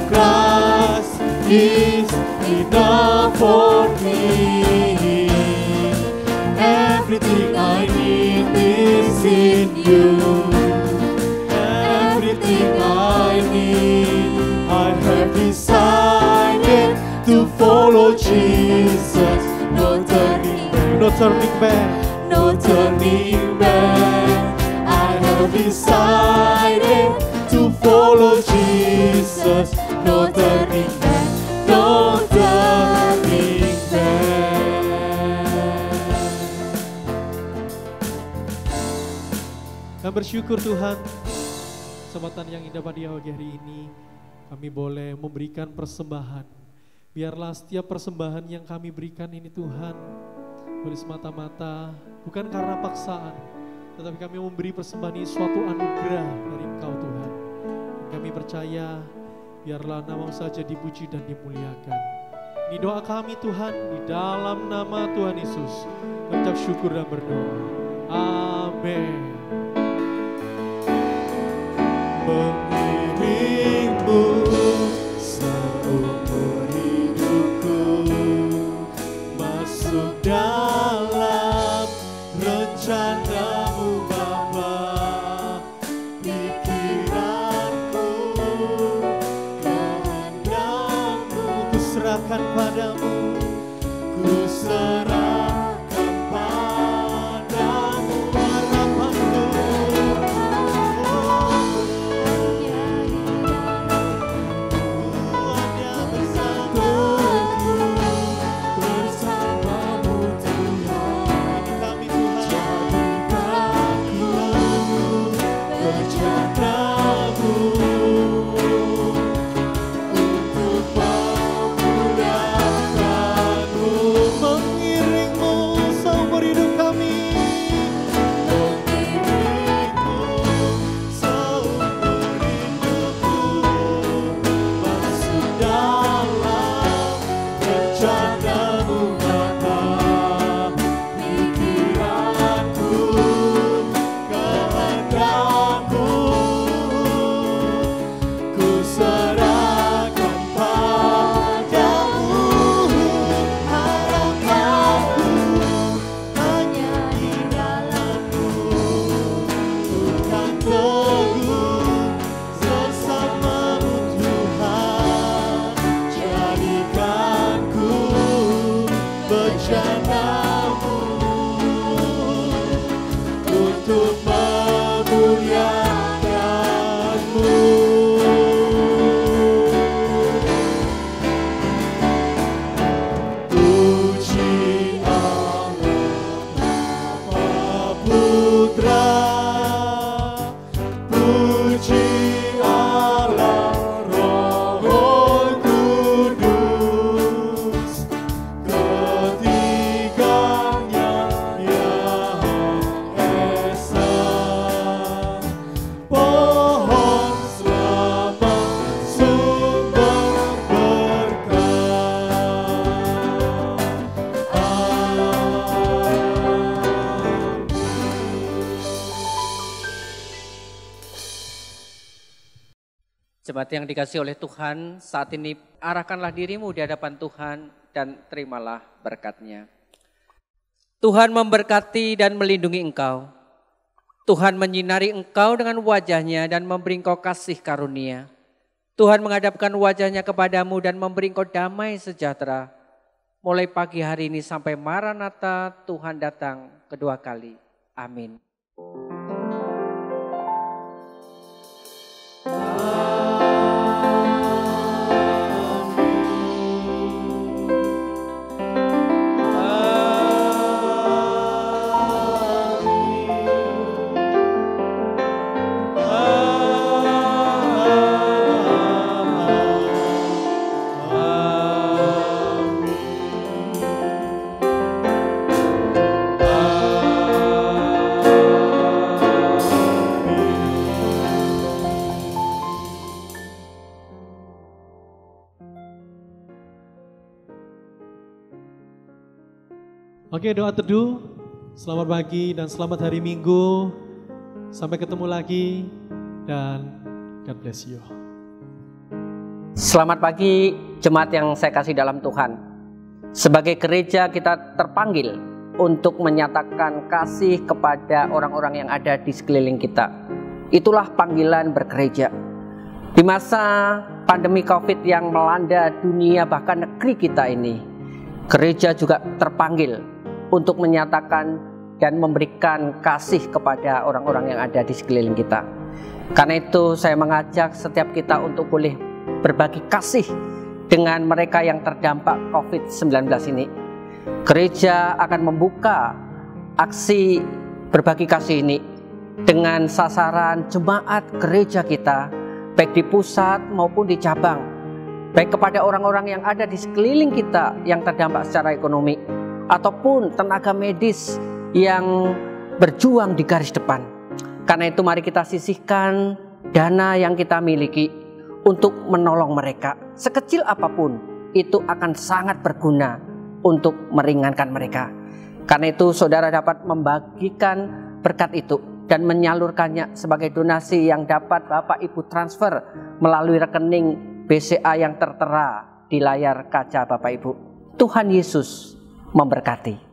Christ is enough for me. Everything I need is in you. Everything I need. I have decided to follow Jesus. No turning back, No turning back. no turning back. I have decided to follow Jesus. No turning back, no turning back. Kami bersyukur Tuhan, kesempatan yang indah pada pagi hari ini kami boleh memberikan persembahan. Biarlah setiap persembahan yang kami berikan ini Tuhan boleh semata-mata bukan karena paksaan, tetapi kami memberi persembahan ini suatu anugerah dari Engkau Tuhan. Dan kami percaya biarlah nama-Mu saja dipuji dan dimuliakan. Ini doa kami Tuhan, di dalam nama Tuhan Yesus kami ucap syukur dan berdoa. Amin. Mengiringmu seumur hidupku, masuk dalam rencana-Mu Bapa. Pikiranku, kehendak-Mu ku serahkan padamu, ku serahkan padamu harapanku. Hanya bersamamu Tuhan. Jemaat yang dikasihi oleh Tuhan, saat ini arahkanlah dirimu di hadapan Tuhan dan terimalah berkat-Nya. Tuhan memberkati dan melindungi engkau. Tuhan menyinari engkau dengan wajah-Nya dan memberi engkau kasih karunia. Tuhan menghadapkan wajah-Nya kepadamu dan memberi engkau damai sejahtera. Mulai pagi hari ini sampai Maranatha, Tuhan datang kedua kali. Amin. Oke, doa teduh, selamat pagi dan selamat hari Minggu. Sampai ketemu lagi dan God bless you. Selamat pagi jemaat yang saya kasih dalam Tuhan. Sebagai gereja kita terpanggil untuk menyatakan kasih kepada orang-orang yang ada di sekeliling kita. Itulah panggilan bergereja. Di masa pandemi COVID yang melanda dunia bahkan negeri kita ini, gereja juga terpanggil untuk menyatakan dan memberikan kasih kepada orang-orang yang ada di sekeliling kita. Karena itu saya mengajak setiap kita untuk boleh berbagi kasih dengan mereka yang terdampak COVID-19 ini. Gereja akan membuka aksi berbagi kasih ini dengan sasaran jemaat gereja kita, baik di pusat maupun di cabang, baik kepada orang-orang yang ada di sekeliling kita yang terdampak secara ekonomi, ataupun tenaga medis yang berjuang di garis depan. Karena itu mari kita sisihkan dana yang kita miliki untuk menolong mereka. Sekecil apapun itu akan sangat berguna untuk meringankan mereka. Karena itu saudara dapat membagikan berkat itu dan menyalurkannya sebagai donasi yang dapat Bapak Ibu transfer melalui rekening BCA yang tertera di layar kaca Bapak Ibu. Tuhan Yesus memberkati.